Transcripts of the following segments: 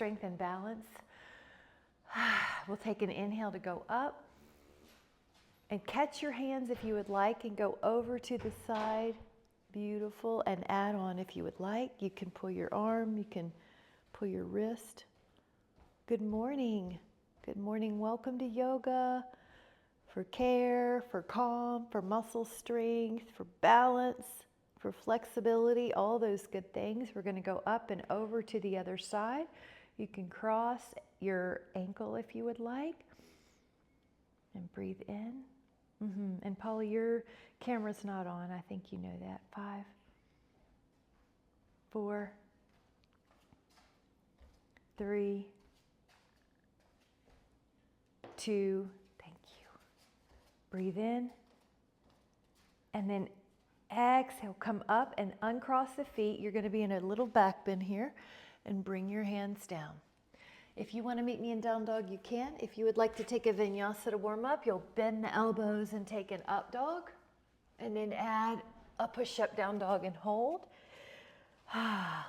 strength and balance. We'll take an inhale to go up. And catch your hands if you would like and go over to the side. Beautiful. And add on if you would like. You can pull your arm, you can pull your wrist. Good morning. Good morning. Welcome to yoga. For care, for calm, for muscle strength, for balance, for flexibility, all those good things. We're going to go up and over to the other side. You can cross your ankle if you would like. And breathe in. And Paula, your camera's not on. I think you know that. 5, 4, 3, 2, thank you. Breathe in. And then exhale, come up and uncross the feet. You're going to be in a little back bend here. And bring your hands down. If you want to meet me in down dog, you can. If you would like to take a vinyasa to warm up, you'll bend the elbows and take an up dog. And then add a push-up down dog and hold.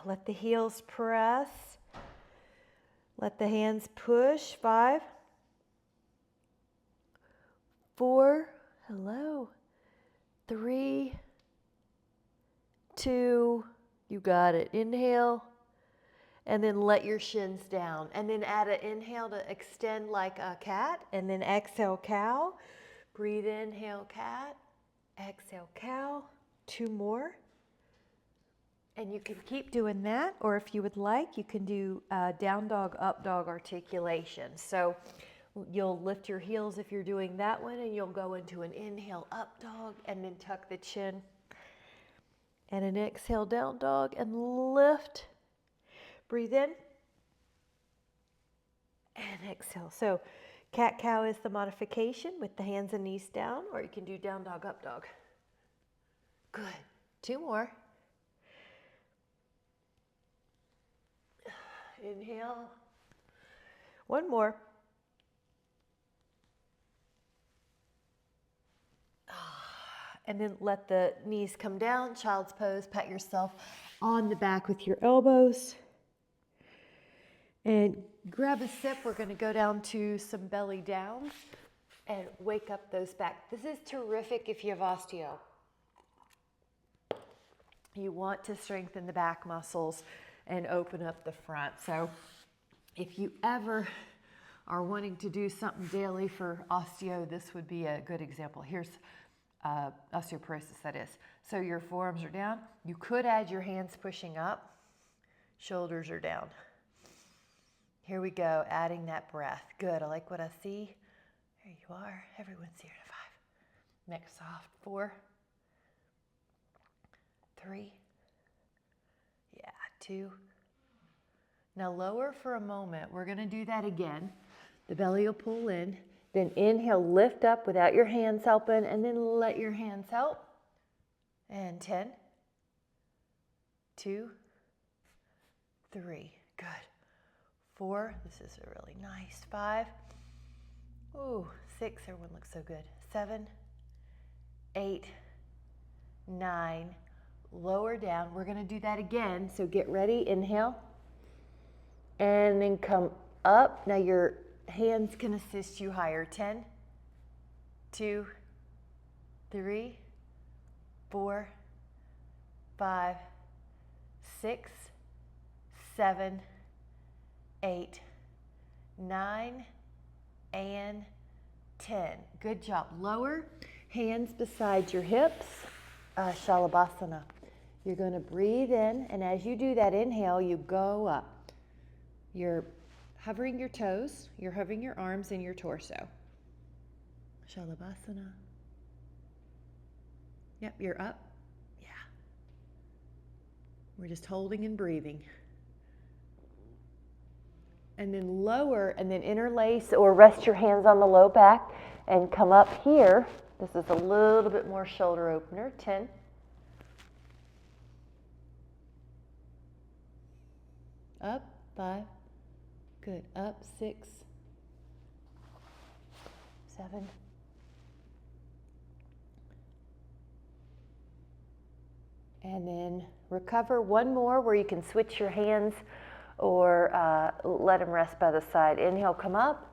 Let the heels press. Let the hands push. 5, 4, hello. 3, 2, you got it. Inhale. And then let your shins down. And then add an inhale to extend like a cat. And then exhale, cow. Breathe in, inhale, cat. Exhale, cow. 2 more. And you can keep doing that. Or if you would like, you can do down dog, up dog articulation. So you'll lift your heels if you're doing that one. And you'll go into an inhale, up dog. And then tuck the chin. And an exhale, down dog. And lift. Breathe in and exhale. So cat-cow is the modification with the hands and knees down, or you can do down dog, up dog. Good. 2 more. Inhale. 1 more. And then let the knees come down, child's pose, pat yourself on the back with your elbows. And grab a sip. We're going to go down to some belly downs and wake up those back. This is terrific if you have osteo. You want to strengthen the back muscles and open up the front. So if you ever are wanting to do something daily for osteo, this would be a good example. Here's osteoporosis, that is. So your forearms are down. You could add your hands pushing up. Shoulders are down. Here we go, adding that breath. Good, I like what I see. There you are. Everyone's here at 5. Neck soft. 4, 3, 2. Now lower for a moment. We're going to do that again. The belly will pull in. Then inhale, lift up without your hands helping, and then let your hands help. And 10, 2, 3. Good. 4, this is a really nice. 5, ooh, 6, everyone looks so good. 7, 8, 9, lower down. We're going to do that again, so get ready. Inhale, and then come up. Now your hands can assist you higher. 10, 2, 3, 4, 5, 6, 7, 8, 9, and 10. Good job. Lower, hands beside your hips, Shalabhasana. You're going to breathe in, and as you do that inhale, you go up. You're hovering your toes, you're hovering your arms and your torso. Shalabhasana. Yep, you're up. Yeah. We're just holding and breathing. And then lower, and then interlace or rest your hands on the low back and come up here. This is a little bit more shoulder opener. 10. Up, 5. Good. Up, 6. 7. 'And then recover. 1 more where you can switch your hands or let them rest by the side. Inhale, come up.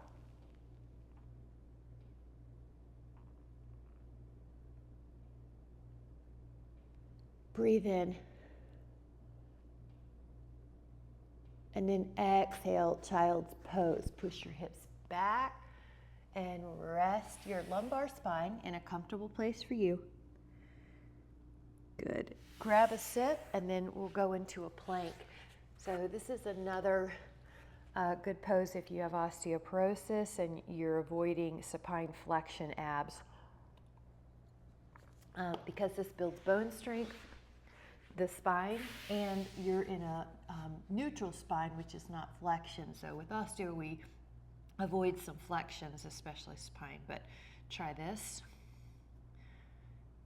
Breathe in. And then exhale, child's pose. Push your hips back and rest your lumbar spine in a comfortable place for you. Good. Grab a sit and then we'll go into a plank. So this is another good pose if you have osteoporosis and you're avoiding supine flexion abs. Because this builds bone strength, the spine, and you're in a neutral spine, which is not flexion. So with osteo, we avoid some flexions, especially spine, but try this.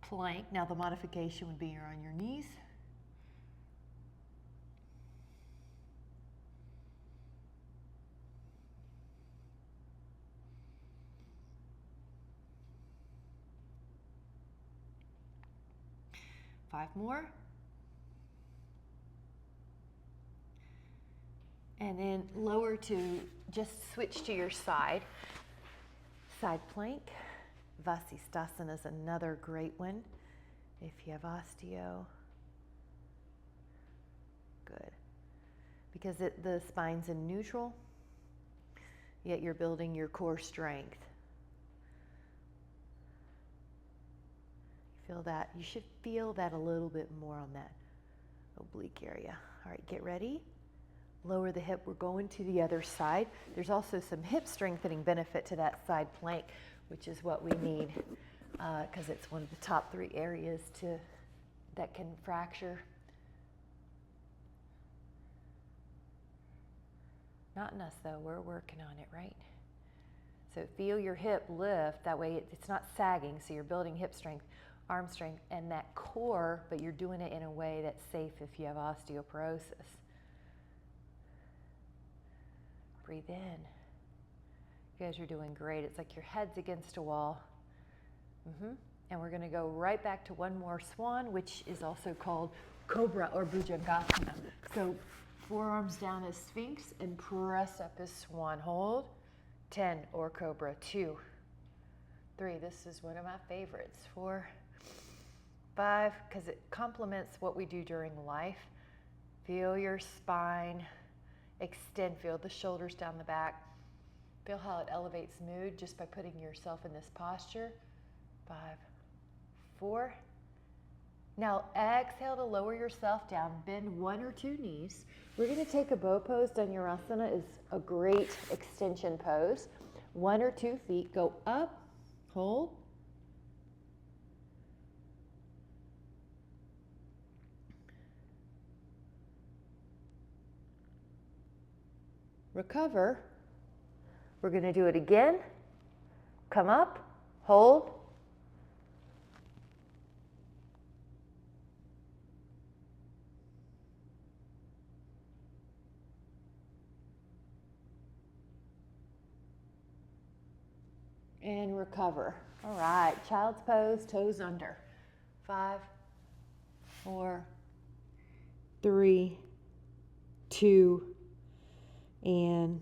Plank. Now the modification would be you're on your knees. Five more. And then lower to, just switch to your side. Side plank. Vasisthasana is another great one if you have osteo. Good. Because the spine's in neutral, yet you're building your core strength. Feel that? You should feel that a little bit more on that oblique area. All right, get ready. Lower the hip. We're going to the other side. There's also some hip strengthening benefit to that side plank, which is what we need because it's one of the top 3 areas that can fracture. Not in us though, we're working on it, right? So feel your hip lift, that way it's not sagging, so you're building hip strength, arm strength, and that core, but you're doing it in a way that's safe if you have osteoporosis. Breathe in. You guys are doing great. It's like your head's against a wall. And we're going to go right back to one more swan, which is also called cobra or bhujangasana. So forearms down as sphinx and press up as swan. Hold. 10 or cobra. 2, 3. This is one of my favorites. 4, 5, because it complements what we do during life. Feel your spine extend. Feel the shoulders down the back. Feel how it elevates mood just by putting yourself in this posture. 5, 4. Now exhale to lower yourself down. Bend 1 or 2 knees. We're going to take a bow pose. Dhanurasana is a great extension pose. 1 or 2 feet. Go up. Hold. Recover. We're going to do it again. Come up. Hold. And recover. All right, child's pose, toes under. 5, 4, 3, 2, and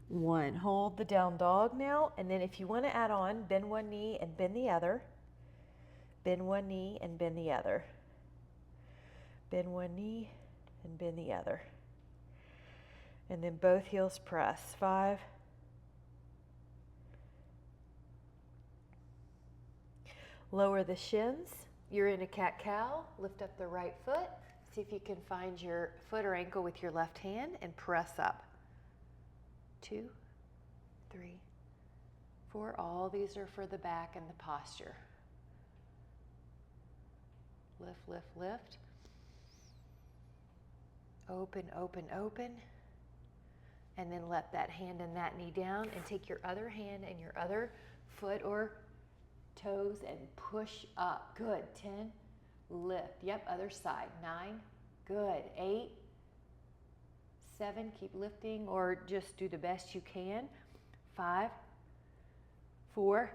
1. Hold the down dog now, and then if you want to add on, bend one knee and bend the other. Bend one knee and bend the other. Bend one knee and bend the other. And then both heels press. 5. Lower the shins. You're in a cat-cow. Lift up the right foot. See if you can find your foot or ankle with your left hand and press up. 2, 3, 4. All these are for the back and the posture. Lift, lift, lift. Open, open, open. And then let that hand and that knee down and take your other hand and your other foot or toes and push up. Good. 10. Lift. Yep, other side. 9. Good. 8. 7. Keep lifting or just do the best you can. 5, 4,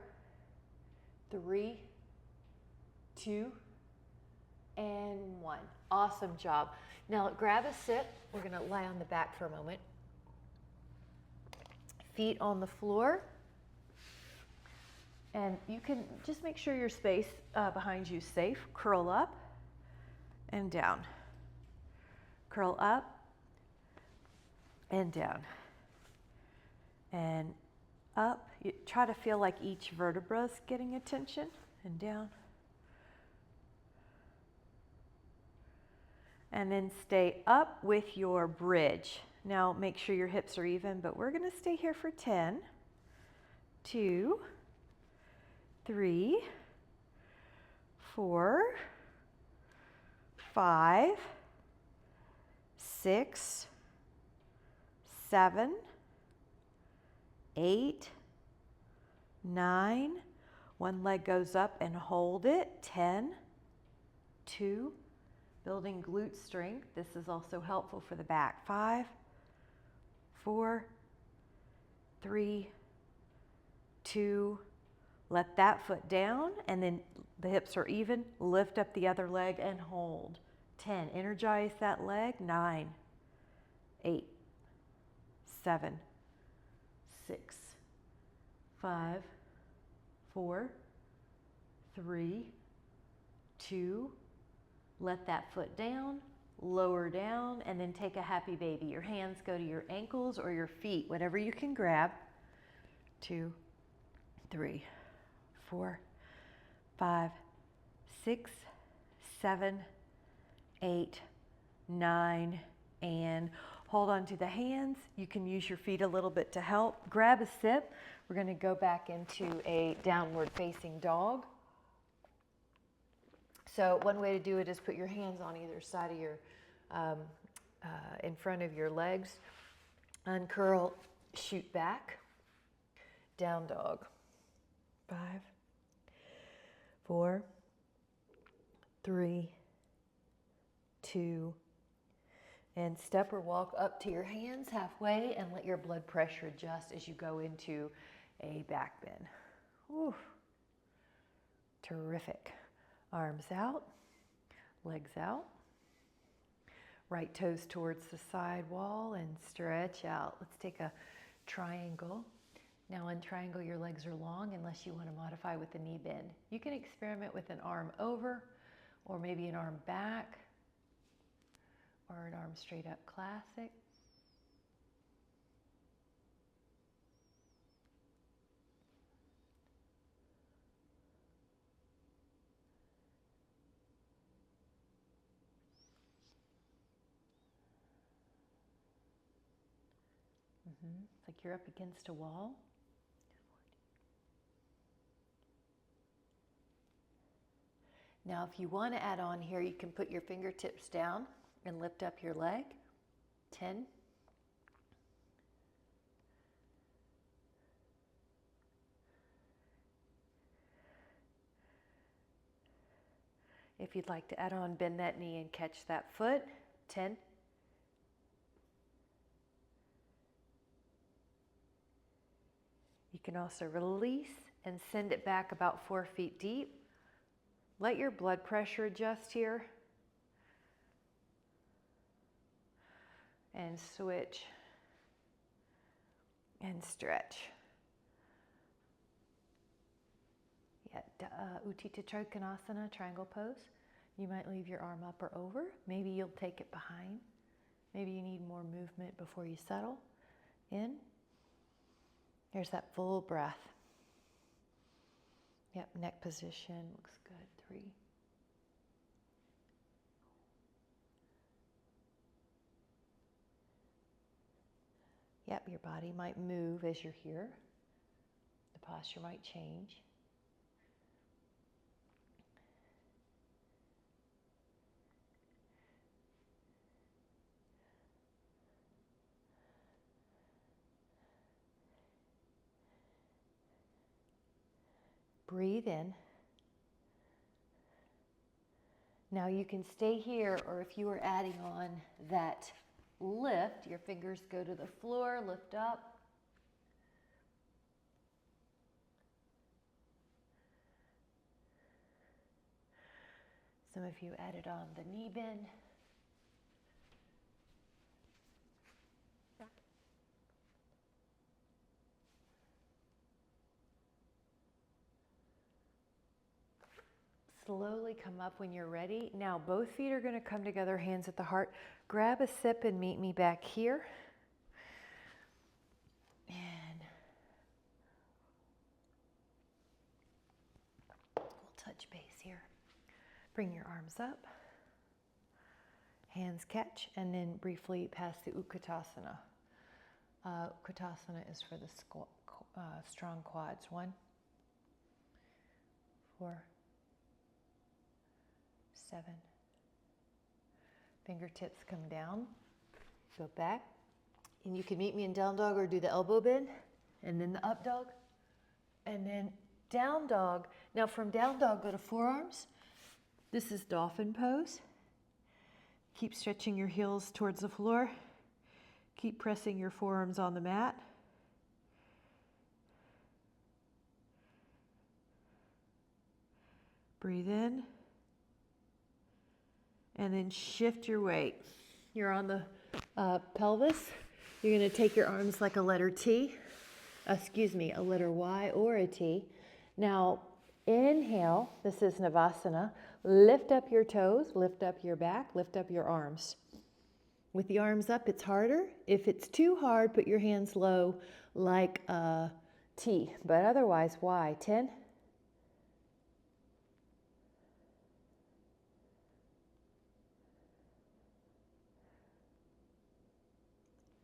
3, 2, and 1. Awesome job. Now grab a sit. We're going to lie on the back for a moment. Feet on the floor. And you can just make sure your space behind you is safe. Curl up and down. Curl up and down. And up. You try to feel like each vertebra is getting attention. And down. And then stay up with your bridge. Now make sure your hips are even, but we're going to stay here for 10, 2, 3, 4, 5, 6, 7, 8, 9. One leg goes up and hold it. 10, 2. Building glute strength. This is also helpful for the back. 5, 4, 3, 2. Let that foot down, and then the hips are even. Lift up the other leg and hold. 10. Energize that leg. 9, 8, 7, 6, 5, 4, 3, 2. Let that foot down, lower down, and then take a happy baby. Your hands go to your ankles or your feet, whatever you can grab. 2, 3, 4, 5, 6, 7, 8, 9, and hold on to the hands. You can use your feet a little bit to help. Grab a sip. We're going to go back into a downward facing dog. So one way to do it is put your hands on either side of your, in front of your legs. Uncurl, shoot back. Down dog. 5, 4, 3, 2, and step or walk up to your hands halfway and let your blood pressure adjust as you go into a back bend. Whew. Terrific. Arms out, legs out. Right toes towards the side wall and stretch out. Let's take a triangle. Now in triangle, your legs are long unless you want to modify with the knee bend. You can experiment with an arm over or maybe an arm back or an arm straight up classic. It's like you're up against a wall. Now, if you want to add on here, you can put your fingertips down and lift up your leg. 10. If you'd like to add on, bend that knee and catch that foot. 10. You can also release and send it back about 4 feet deep. Let your blood pressure adjust here. And switch and stretch. Yeah, Utthita Trikonasana, triangle pose. You might leave your arm up or over. Maybe you'll take it behind. Maybe you need more movement before you settle in. There's that full breath. Yep, neck position looks good. 3. Yep, your body might move as you're here. The posture might change. Breathe in. Now you can stay here, or if you are adding on that lift, your fingers go to the floor, lift up. Some of you added on the knee bend. Slowly come up when you're ready. Now both feet are going to come together, hands at the heart. Grab a sip and meet me back here. And we'll touch base here. Bring your arms up. Hands catch, and then briefly pass the Utkatasana. Utkatasana is for the strong quads. 1, 4, 7. Fingertips come down. Go back. And you can meet me in down dog or do the elbow bend. And then the up dog. And then down dog. Now from down dog, go to forearms. This is dolphin pose. Keep stretching your heels towards the floor. Keep pressing your forearms on the mat. Breathe in. And then shift your weight. You're on the pelvis. You're going to take your arms like a letter T. A letter Y or a T. Now, inhale. This is Navasana. Lift up your toes, lift up your back, lift up your arms. With the arms up, it's harder. If it's too hard, put your hands low like a T. But otherwise, Y. 10.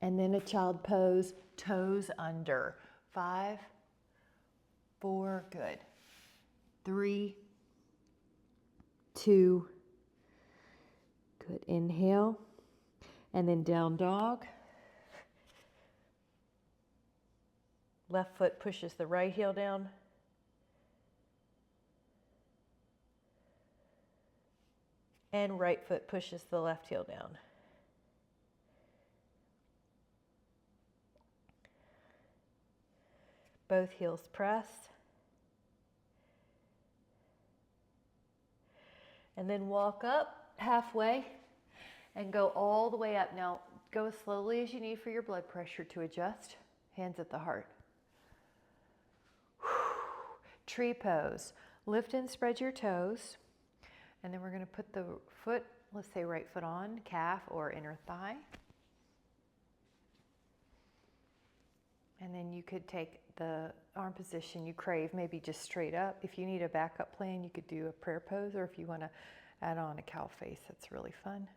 And then a child pose, toes under. 5, 4, good. 3, 2, good. Inhale, and then down dog. Left foot pushes the right heel down. And right foot pushes the left heel down. Both heels pressed. And then walk up halfway and go all the way up. Now, go as slowly as you need for your blood pressure to adjust. Hands at the heart. Tree pose. Lift and spread your toes. And then we're going to put the foot, let's say right foot on, calf or inner thigh. And then you could take the arm position you crave, maybe just straight up. If you need a backup plan, you could do a prayer pose, or if you want to add on a cow face, that's really fun.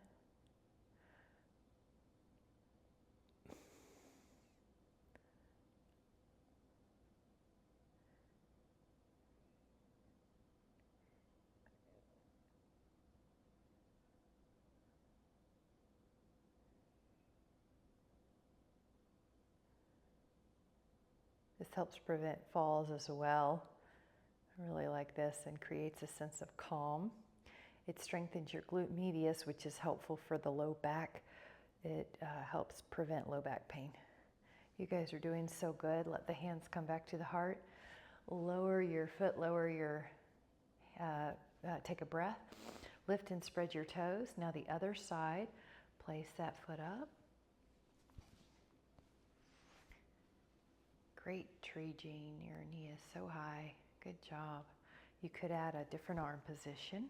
This helps prevent falls as well. I really like this and creates a sense of calm. It strengthens your glute medius, which is helpful for the low back. It helps prevent low back pain. You guys are doing so good. Let the hands come back to the heart. Lower your foot, take a breath. Lift and spread your toes. Now the other side, place that foot up. Great tree, Jean. Your knee is so high. Good job. You could add a different arm position.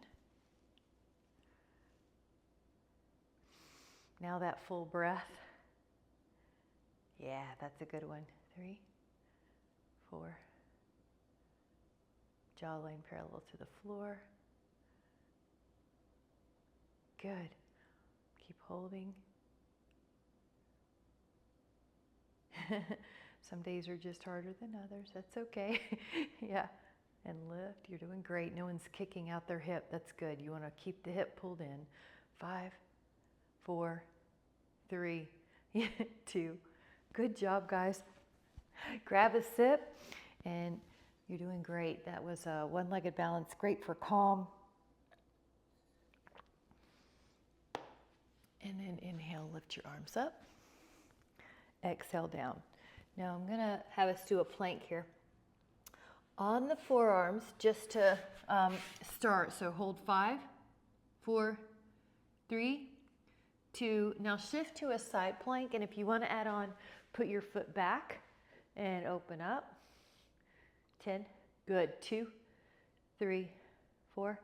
Now that full breath. Yeah, that's a good one. 3, 4. Jawline parallel to the floor. Good. Keep holding. Some days are just harder than others. That's okay. Yeah. And lift. You're doing great. No one's kicking out their hip. That's good. You want to keep the hip pulled in. 5, 4, 3, 2. Good job, guys. Grab a sip, and you're doing great. That was a one-legged balance. Great for calm. And then inhale, lift your arms up. Exhale down. Now I'm going to have us do a plank here. On the forearms, just to start, so hold 5, 4, 3, 2. Now shift to a side plank, and if you want to add on, put your foot back and open up. 10. Good. 2, 3, 4,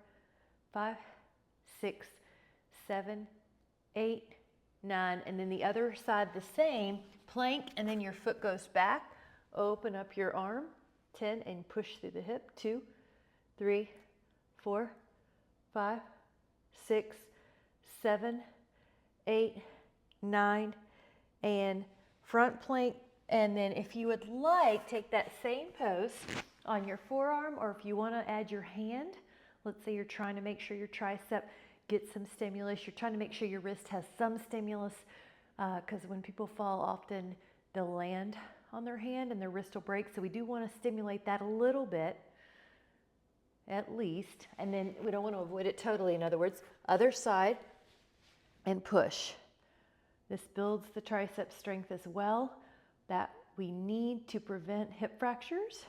5, 6, 7, 8, 9. And then the other side the same. Plank, and then your foot goes back. Open up your arm. 10, and push through the hip. 2, 3, 4, 5, 6, 7, 8, 9, and front plank. And then if you would like, take that same pose on your forearm, or if you want to add your hand. Let's say you're trying to make sure your tricep gets some stimulus. You're trying to make sure your wrist has some stimulus, because when people fall, often they'll land on their hand and their wrist will break. So we do want to stimulate that a little bit, at least. And then we don't want to avoid it totally. In other words, other side and push. This builds the tricep strength as well that we need to prevent hip fractures.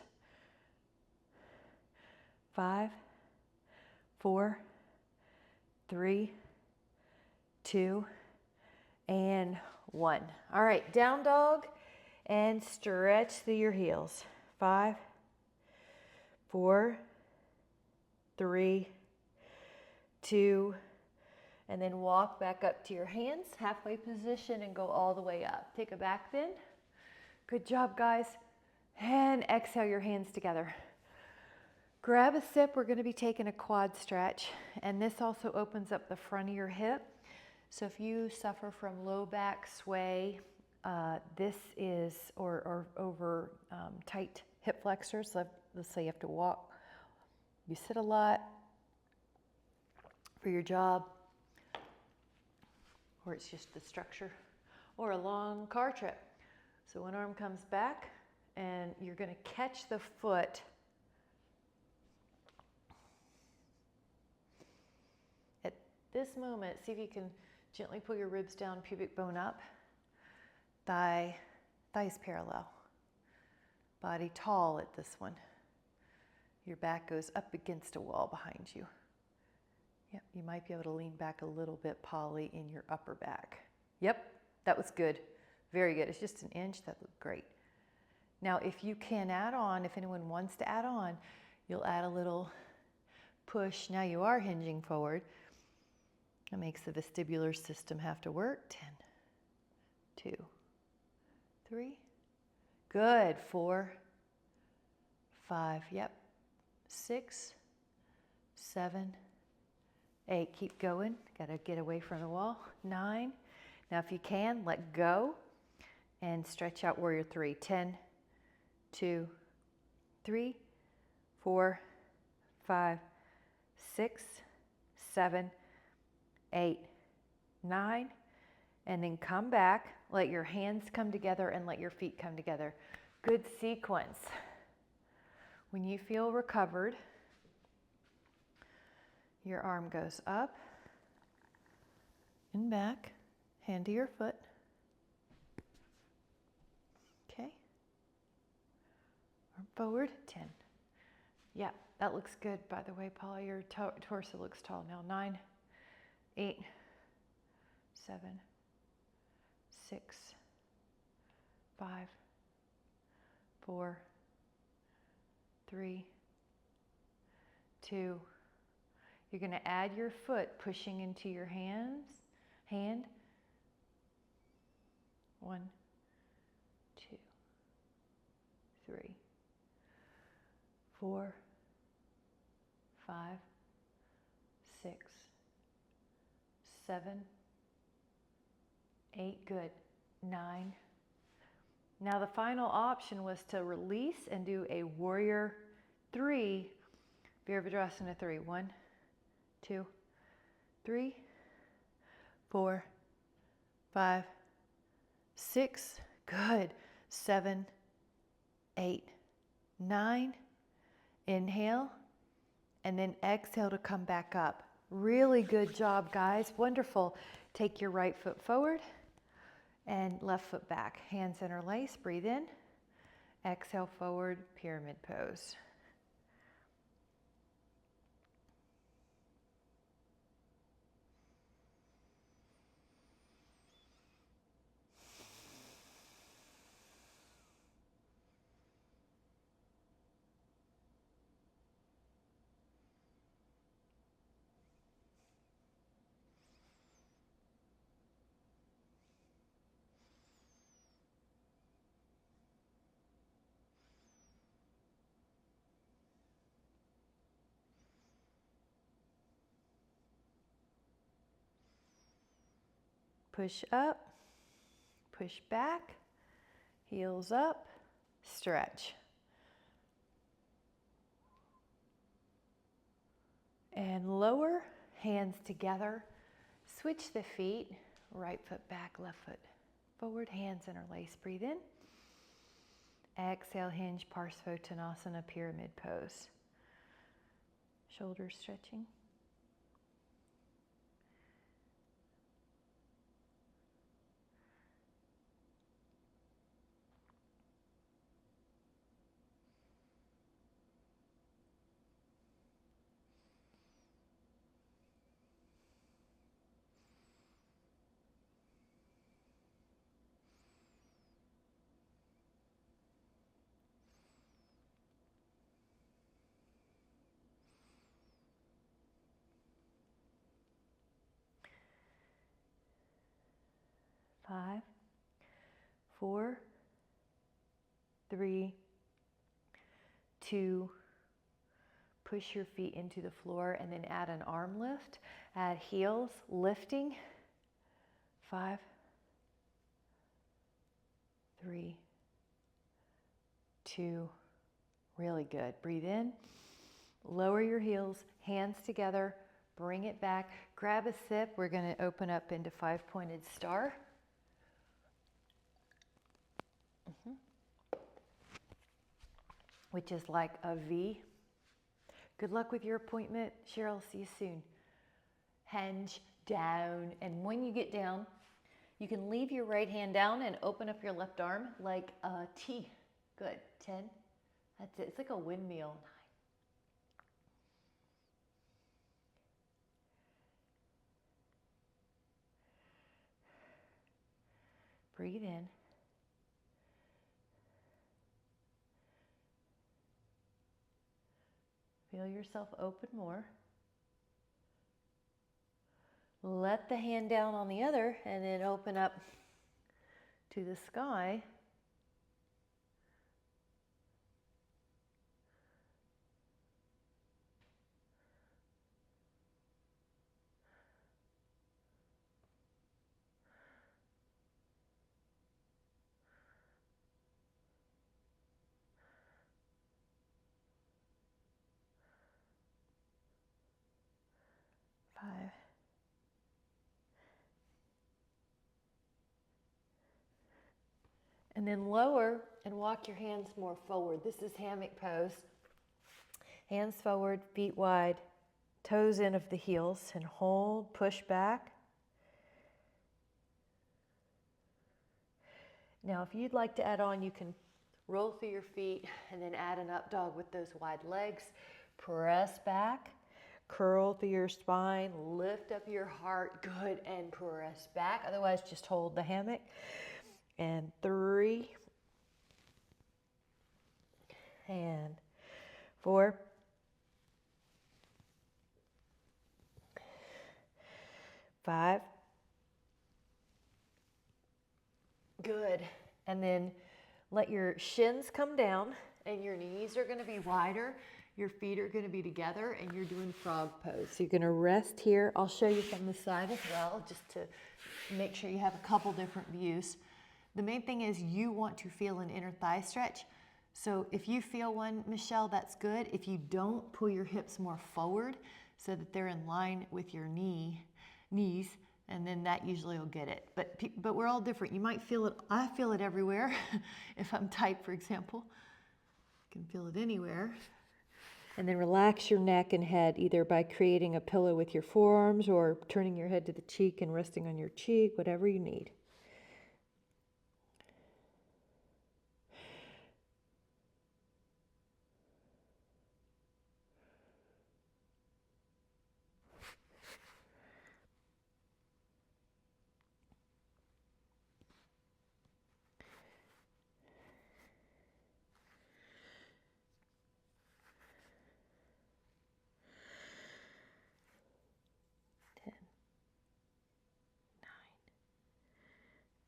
5, 4, 3, 2, and 1. All right, down dog and stretch through your heels. 5, 4, 3, 2, and then walk back up to your hands, halfway position, and go all the way up. Take a back bend. Good job, guys. And exhale your hands together. Grab a sip. We're going to be taking a quad stretch, and this also opens up the front of your hip. So if you suffer from low back sway, this is, or over tight hip flexors, let's say you have to walk, you sit a lot for your job, or it's just the structure, or a long car trip. So one arm comes back, and you're going to catch the foot at this moment. See if you can gently pull your ribs down, pubic bone up, thighs parallel, body tall at this one. Your back goes up against a wall behind you. Yep, you might be able to lean back a little bit, Polly, in your upper back. Yep, that was good. Very good. It's just an inch. That looked great. Now, if you can add on, if anyone wants to add on, you'll add a little push. Now you are hinging forward. That makes the vestibular system have to work. 10, 2, 3. Good. 4, 5. Yep. 6, 7, 8. Keep going. Got to get away from the wall. 9. Now, if you can, let go and stretch out warrior 3. 10, 2, 3, 4, 5, 6, 7, 8, 9, and then come back. Let your hands come together and let your feet come together. Good sequence. When you feel recovered, your arm goes up and back, hand to your foot. Okay. Arm forward, 10. Yeah, that looks good, by the way, Paula. Your torso looks tall now. 9, 8, 7, 6, 5, 4, 3, 2. You're going to add your foot pushing into your hand. 1, 2, 3, 4, 5, 6, 7, 8. Good. 9. Now the final option was to release and do a warrior 3, Virabhadrasana 3. 1, 2, 3, 4, 5, 6. Good. 7, 8, 9. Inhale, and then exhale to come back up. Really good job, guys. Wonderful. Take your right foot forward and left foot back. Hands interlace. Breathe in. Exhale, forward, pyramid pose. Push up, push back, heels up, stretch. And lower, hands together. Switch the feet, right foot back, left foot forward, hands interlace. Breathe in. Exhale, hinge, Parsvottanasana, pyramid pose. Shoulders stretching. Five, 4, 3, 2, push your feet into the floor and then add an arm lift. Add heels, lifting. 5, 3, 2, really good. Breathe in, lower your heels, hands together, bring it back. Grab a sip. We're going to open up into 5-pointed star. Which is like a V. Good luck with your appointment. Cheryl, see you soon. Hinge down. And when you get down, you can leave your right hand down and open up your left arm like a T. Good. 10. That's it. It's like a windmill. 9. Breathe in. Feel yourself open more. Let the hand down on the other and then open up to the sky. Five. And then lower and walk your hands more forward. This is hammock pose. Hands forward, feet wide, toes in of the heels, and hold, push back. Now, if you'd like to add on, you can roll through your feet and then add an up dog with those wide legs. Press back, curl through your spine, lift up your heart, good, and press back. Otherwise, just hold the hammock. And 3, and 4, 5, good. And then let your shins come down and your knees are going to be wider. Your feet are going to be together and you're doing frog pose. So you're going to rest here. I'll show you from the side as well, just to make sure you have a couple different views. The main thing is you want to feel an inner thigh stretch. So if you feel one, Michelle, that's good. If you don't, pull your hips more forward so that they're in line with your knees, and then that usually will get it. But we're all different. You might feel it. I feel it everywhere. If I'm tight, for example, I can feel it anywhere. And then relax your neck and head, either by creating a pillow with your forearms or turning your head to the cheek and resting on your cheek, whatever you need.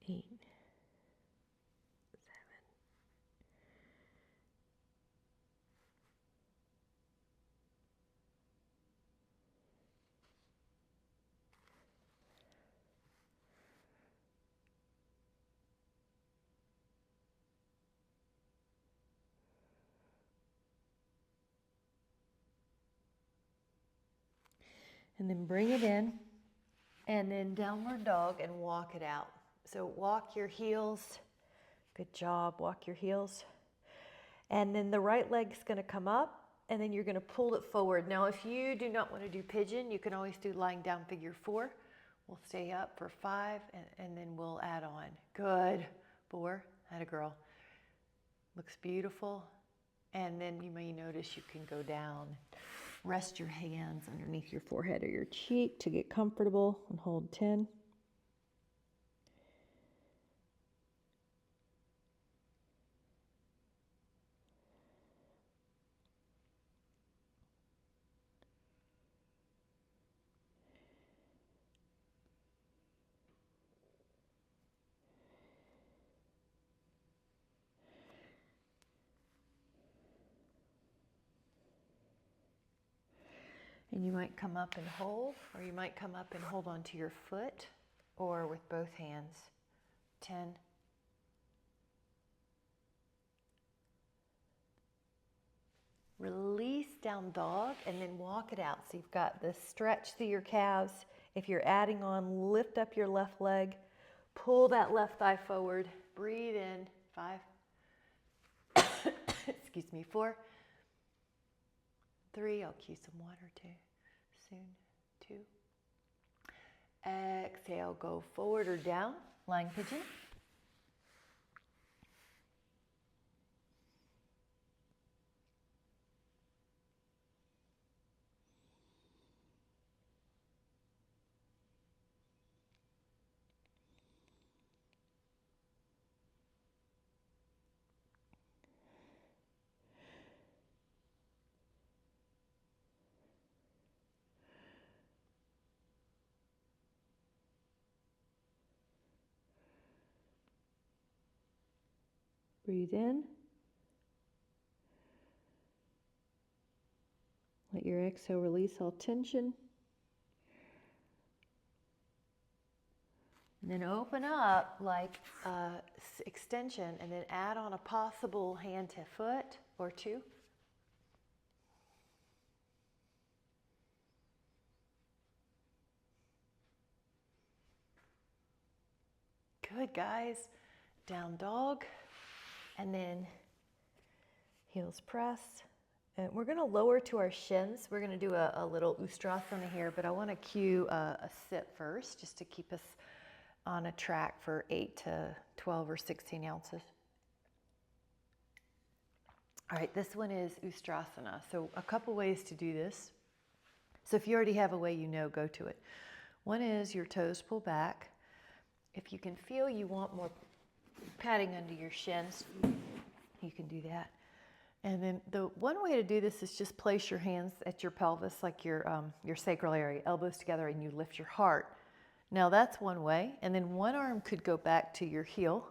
Eight, 7. And then bring it in, and then downward dog and walk it out. So walk your heels. Good job, walk your heels. And then the right leg's gonna come up, and then you're gonna pull it forward. Now, if you do not wanna do pigeon, you can always do lying down figure 4. We'll stay up for 5, and then we'll add on. Good, 4, atta girl. Looks beautiful. And then you may notice you can go down. Rest your hands underneath your forehead or your cheek to get comfortable, and hold 10. And you might come up and hold, or you might come up and hold onto your foot, or with both hands. 10. Release down dog, and then walk it out. So you've got the stretch through your calves. If you're adding on, lift up your left leg, pull that left thigh forward, breathe in, 5, excuse me, 4, 3, I'll cue some water too, soon, 2. Exhale, go forward or down, lying pigeon. Breathe in. Let your exhale release all tension. And then open up like extension, and then add on a possible hand to foot or 2. Good, guys. Down dog, and then heels press. And we're going to lower to our shins. We're going to do a little ustrasana here, but I want to cue a sit first, just to keep us on a track for 8 to 12 or 16 ounces. All right, this one is ustrasana. So a couple ways to do this. So if you already have a way you know, go to it. One is your toes pull back. If you can feel you want more padding under your shins, you can do that. And then the one way to do this is just place your hands at your pelvis, like your sacral area, elbows together, and you lift your heart. Now that's one way. And then one arm could go back to your heel,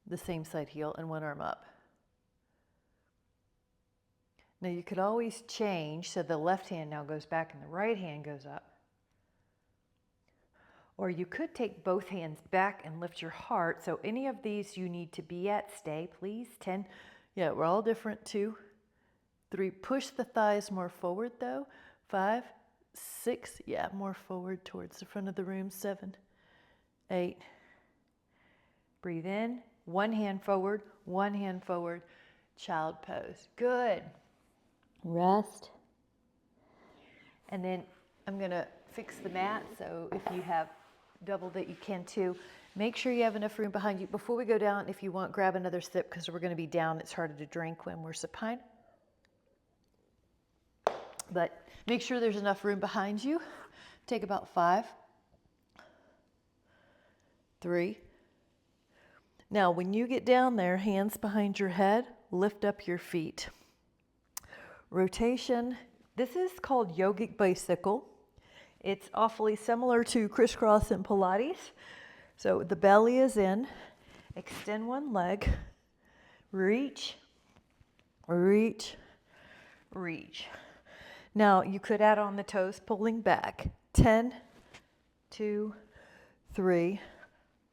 the same side heel, and one arm up. Now you could always change, so the left hand now goes back and the right hand goes up. Or you could take both hands back and lift your heart. So any of these you need to be at, stay please. 10, yeah, we're all different. 2, 3, push the thighs more forward though. 5, 6, yeah, more forward towards the front of the room. 7, 8, breathe in, one hand forward, child pose. Good. Rest. And then I'm gonna fix the mat, so if you have doubled it, you can too. Make sure you have enough room behind you. Before we go down, if you want, grab another sip, because we're going to be down. It's harder to drink when we're supine. But make sure there's enough room behind you. Take about 5, 3. Now, when you get down there, hands behind your head, lift up your feet. Rotation. This is called yogic bicycle. It's awfully similar to crisscross and Pilates. So the belly is in, extend one leg, reach, reach, reach. Now you could add on the toes pulling back. 10, 2, 3,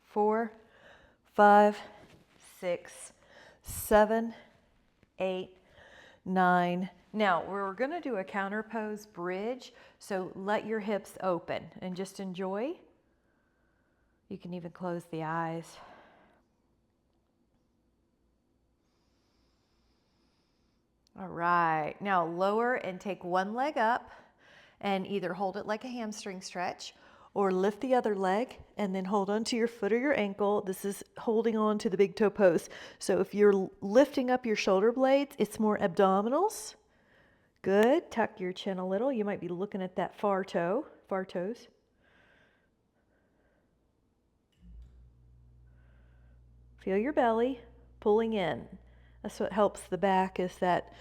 4, 5, 6, 7, 8, 9. Now we're going to do a counter pose bridge, so let your hips open and just enjoy. You can even close the eyes. All right, now lower and take one leg up and either hold it like a hamstring stretch or lift the other leg and then hold onto your foot or your ankle. This is holding on to the big toe pose. So if you're lifting up your shoulder blades, it's more abdominals. Good. Tuck your chin a little. You might be looking at that far toes. Feel your belly pulling in. That's what helps the back, is that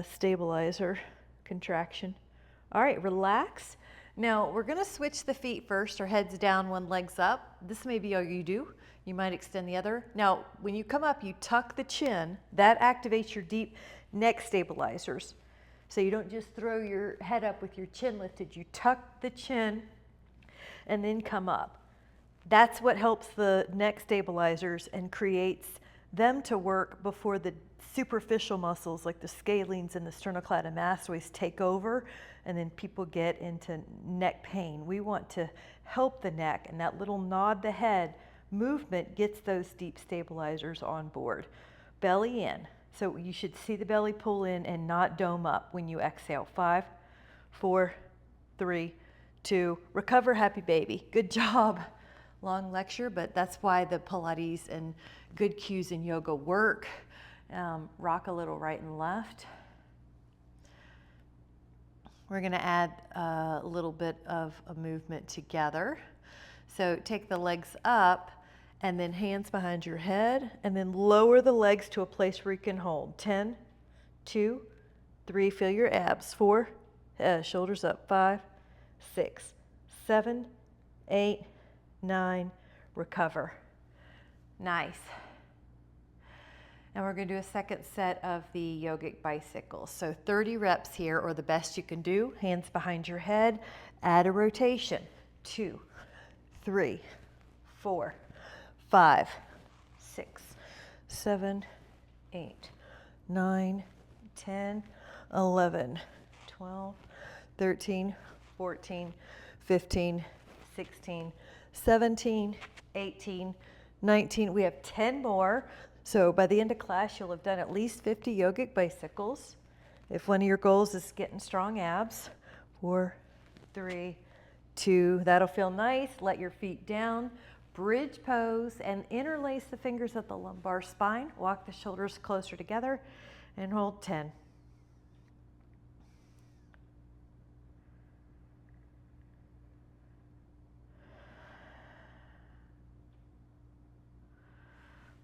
stabilizer contraction. All right, relax. Now we're going to switch the feet first, or heads down, one leg's up. This may be all you do. You might extend the other. Now, when you come up, you tuck the chin. That activates your deep neck stabilizers. So you don't just throw your head up with your chin lifted. You tuck the chin and then come up. That's what helps the neck stabilizers and creates them to work before the superficial muscles like the scalenes and the sternocleidomastoids take over, and then people get into neck pain. We want to help the neck, and that little nod the head movement gets those deep stabilizers on board. Belly in. So you should see the belly pull in and not dome up when you exhale. 5, 4, 3, 2, recover, happy baby. Good job. Long lecture, but that's why the Pilates and good cues in yoga work. Rock a little right and left. We're going to add a little bit of a movement together. So take the legs up and then hands behind your head, and then lower the legs to a place where you can hold. 10, 2, 3, feel your abs. 4, shoulders up. 5, 6, 7, 8, 9, recover. Nice. And we're going to do a second set of the yogic bicycles. So 30 reps here, or the best you can do. Hands behind your head. Add a rotation. 2, 3, 4, 5, 6, 7, 8, 9, 10, 11, 12, 13, 14, 15, 16, 17, 18, 19. We have 10 more. So by the end of class, you'll have done at least 50 yogic bicycles. If one of your goals is getting strong abs. 4, 3, 2. That'll feel nice. Let your feet down. Bridge pose and interlace the fingers at the lumbar spine. Walk the shoulders closer together and hold 10.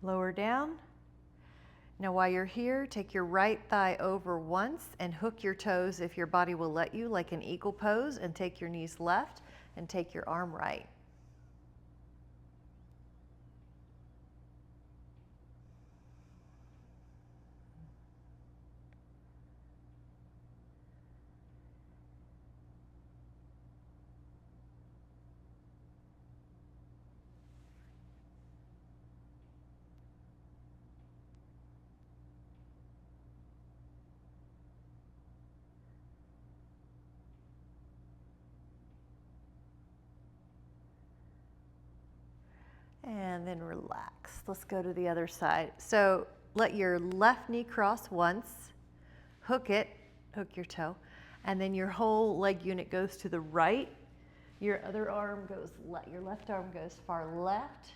Lower down. Now while you're here, take your right thigh over once and hook your toes if your body will let you, like an eagle pose, and take your knees left and take your arm right. And then relax. Let's go to the other side. So let your left knee cross once, hook it, hook your toe, and then your whole leg unit goes to the right. Your other arm goes left, your left arm goes far left.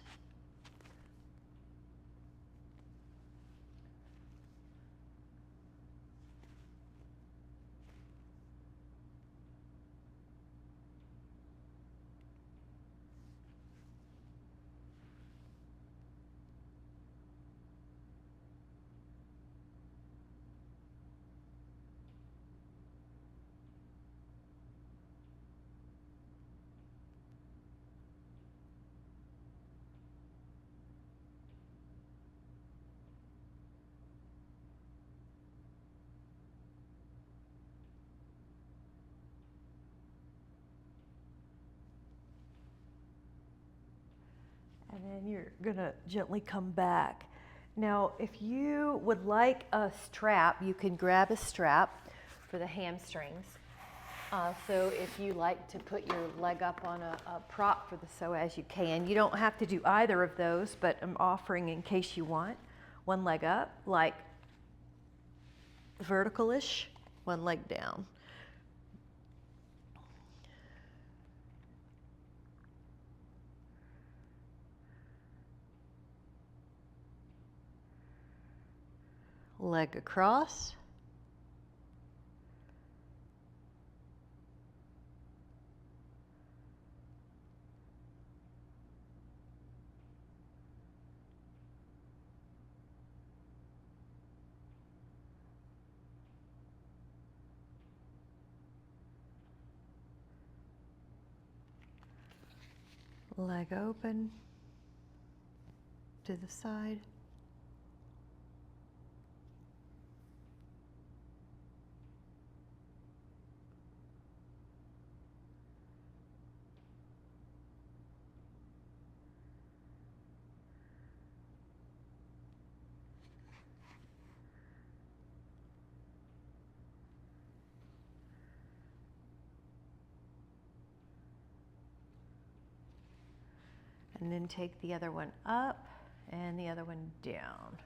And then you're gonna gently come back. Now, if you would like a strap, you can grab a strap. for the hamstrings. So if you like to put your leg up on a prop for the psoas, you can. You don't have to do either of those, but I'm offering in case you want. One leg up, like vertical-ish, one leg down. Leg across. Leg open to the side. And then take the other one up and the other one down.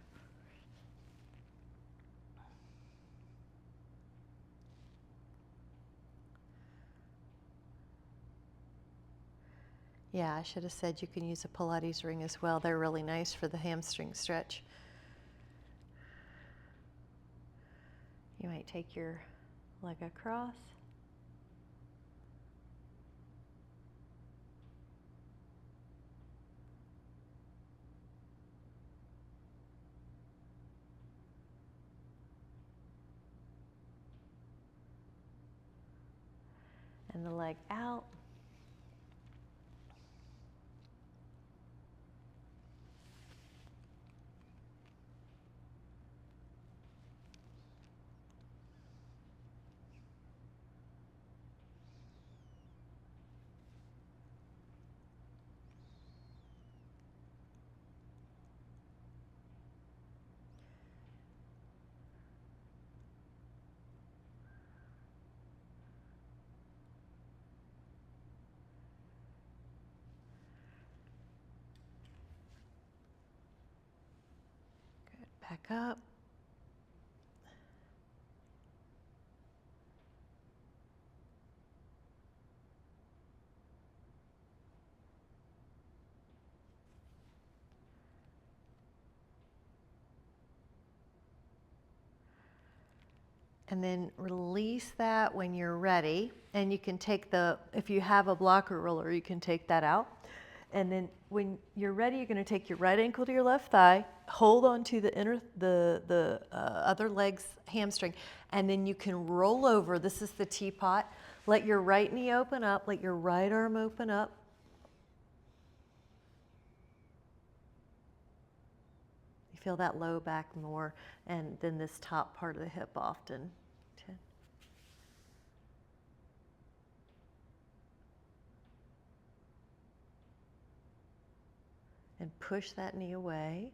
Yeah, I should have said you can use a Pilates ring as well. They're really nice for the hamstring stretch. You might take your leg across. And the leg out. Back up. And then release that when you're ready. And you can take if you have a blocker roller, you can take that out. And then when you're ready, you're going to take your right ankle to your left thigh, hold on to the other leg's hamstring, and then you can roll over. This is the teapot. Let your right knee open up, let your right arm open up. You feel that low back more, and then this top part of the hip often. 10. And push that knee away.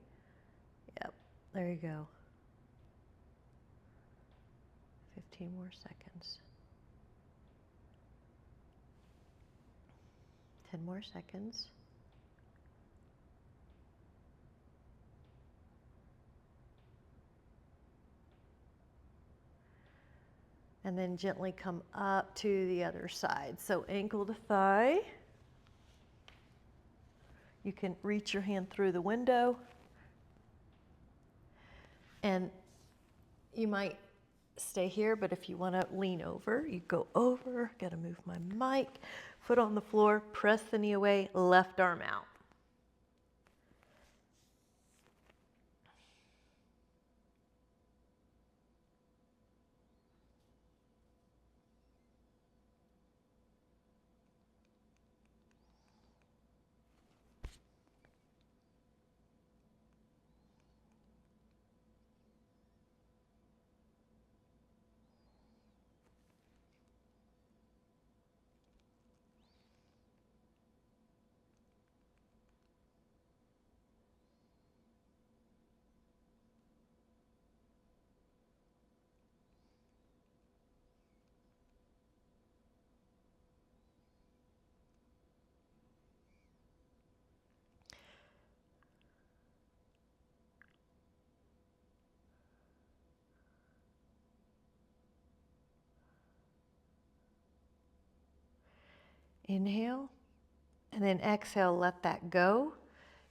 Yep, there you go. 15 more seconds. 10 more seconds. And then gently come up to the other side. So ankle to thigh. You can reach your hand through the window. And you might stay here, but if you want to lean over, you go over. Gotta move my mic. Foot on the floor, press the knee away, left arm out. Inhale, and then exhale, let that go.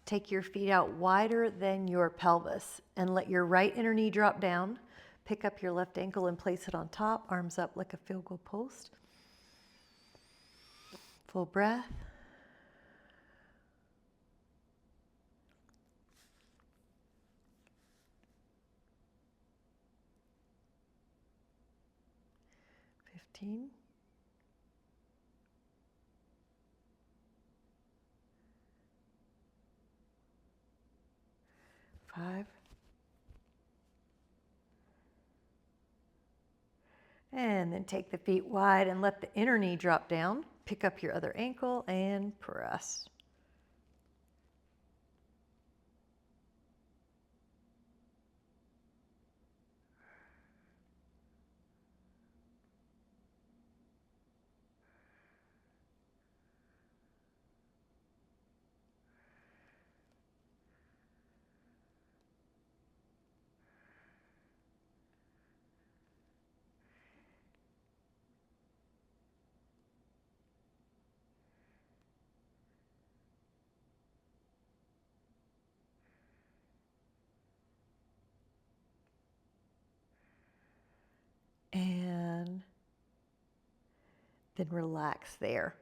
Take your feet out wider than your pelvis and let your right inner knee drop down. Pick up your left ankle and place it on top, arms up like a field goal post. Full breath. Fifteen. 5. And then take the feet wide and let the inner knee drop down. Pick up your other ankle and press. And then relax there.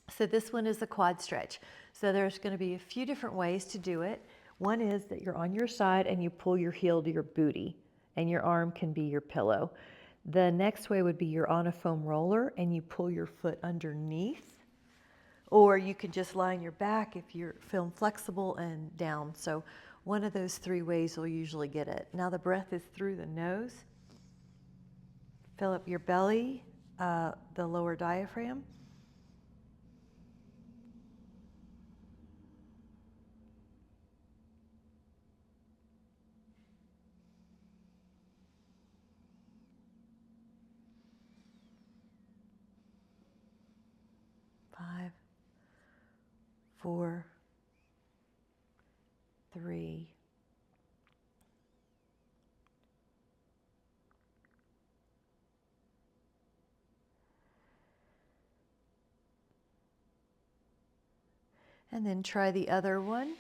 So this one is a quad stretch. So there's going to be a few different ways to do it. One is that you're on your side and you pull your heel to your booty and your arm can be your pillow. The next way would be you're on a foam roller and you pull your foot underneath, or you can just lie on your back if you're feeling flexible and down. So one of those 3 ways will usually get it. Now the breath is through the nose. Fill up your belly, the lower diaphragm. Five, 4, 3, 2. And then try the other one.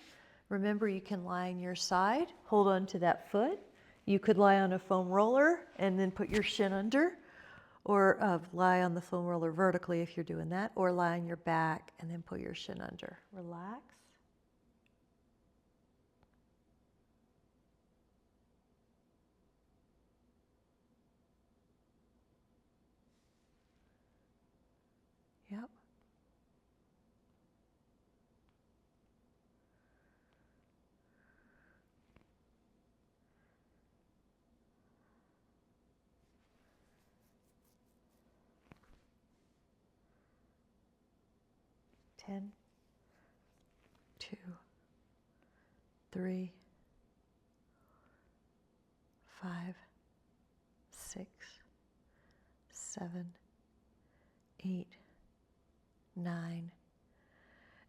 Remember, you can lie on your side, hold on to that foot. You could lie on a foam roller and then put your shin under, or lie on the foam roller vertically if you're doing that, or lie on your back and then put your shin under. Relax. Yep. Ten, 2, 3, 5, 6, 7, 8, 9.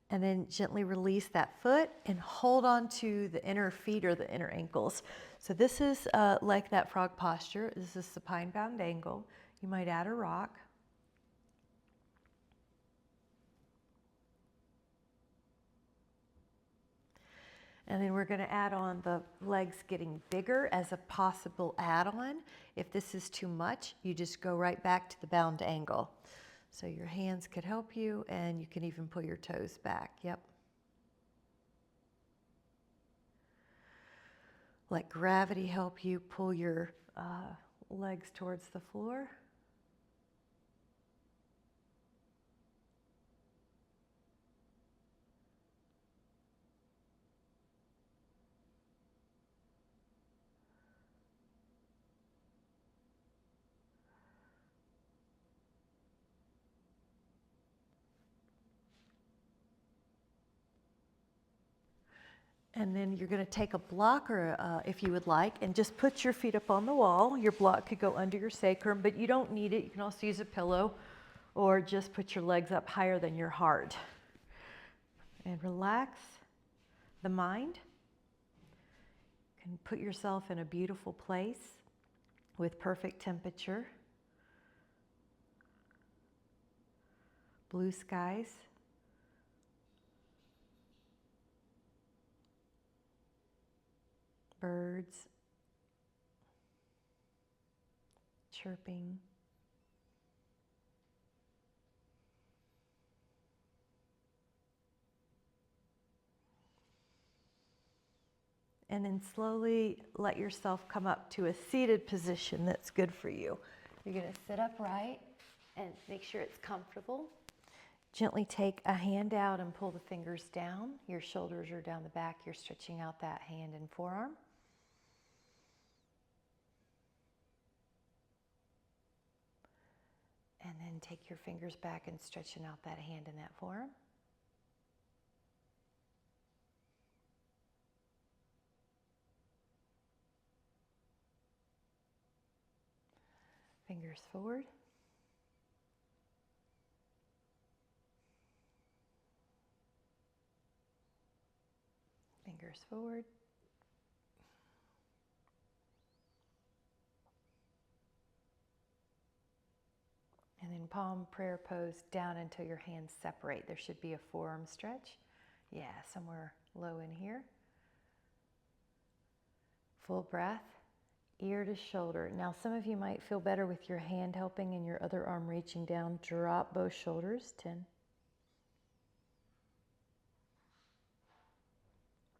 And then gently release that foot and hold on to the inner feet or the inner ankles. So this is like that frog posture. This is supine bound angle. You might add a rock. And then we're going to add on the legs getting bigger as a possible add-on. If this is too much, you just go right back to the bound angle. So your hands could help you, and you can even pull your toes back. Yep. Let gravity help you pull your legs towards the floor. And then you're going to take a blocker, if you would like, and just put your feet up on the wall. Your block could go under your sacrum, but you don't need it. You can also use a pillow, or just put your legs up higher than your heart. And relax the mind. You can put yourself in a beautiful place with perfect temperature. blue skies, birds chirping. And then slowly let yourself come up to a seated position that's good for you. You're going to sit upright and make sure it's comfortable. Gently take a hand out and pull the fingers down. Your shoulders are down the back. You're stretching out that hand and forearm. And then take your fingers back and stretching out that hand and that forearm. Fingers forward. Fingers forward. And then palm prayer pose down until your hands separate. There should be a forearm stretch. Yeah, somewhere low in here. Full breath, ear to shoulder. Now some of you might feel better with your hand helping and your other arm reaching down. Drop both shoulders. 10.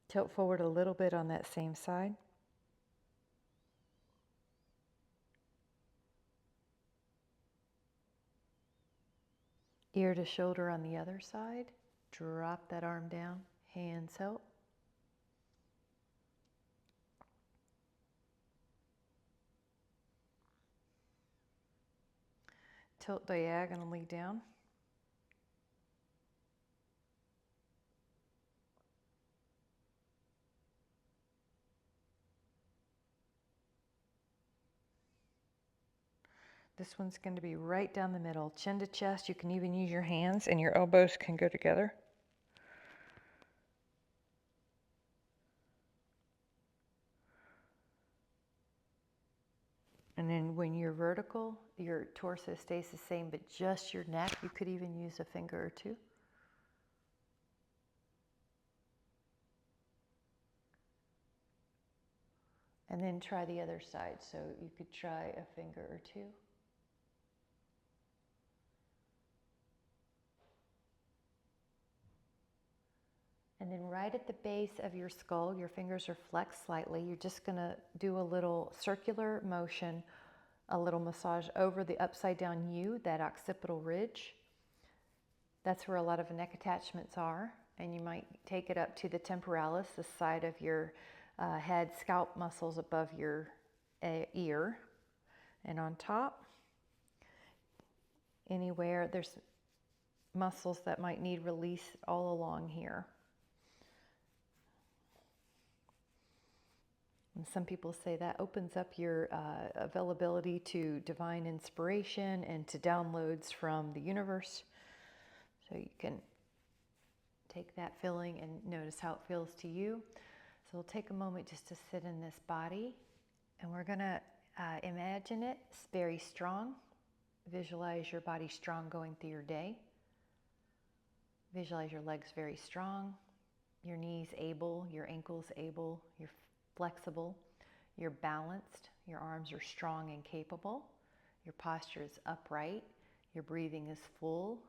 Tilt forward a little bit on that same side. Ear to shoulder on the other side. Drop that arm down. Hands help. Tilt diagonally down. This one's going to be right down the middle, chin to chest. You can even use your hands and your elbows can go together. And then when you're vertical, your torso stays the same, but just your neck, you could even use a finger or two. And then try the other side. So you could try a finger or two. And then right at the base of your skull, your fingers are flexed slightly. You're just going to do a little circular motion, a little massage over the upside down U, that occipital ridge. That's where a lot of neck attachments are. And you might take it up to the temporalis, the side of your head, scalp muscles above your ear. And on top, anywhere there's muscles that might need release all along here. And some people say that opens up your availability to divine inspiration and to downloads from the universe. So you can take that feeling and notice how it feels to you. So we'll take a moment just to sit in this body, and we're going to imagine it very strong. Visualize your body strong going through your day. Visualize your legs very strong, your knees able, your ankles able, you're flexible, you're balanced, your arms are strong and capable, your posture is upright, your breathing is full.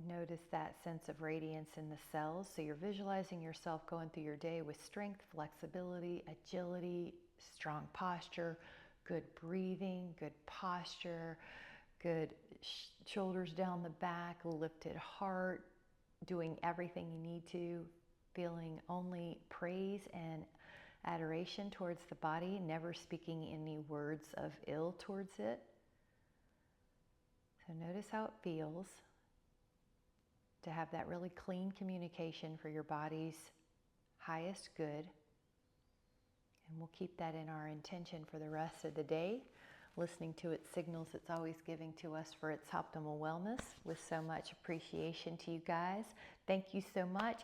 Notice that sense of radiance in the cells. So you're visualizing yourself going through your day with strength, flexibility, agility, strong posture, good breathing, good posture, good shoulders down the back, lifted heart, doing everything you need to, feeling only praise and adoration towards the body, never speaking any words of ill towards it. So notice how it feels to have that really clean communication for your body's highest good. And we'll keep that in our intention for the rest of the day, listening to its signals it's always giving to us for its optimal wellness, with so much appreciation to you guys. Thank you so much.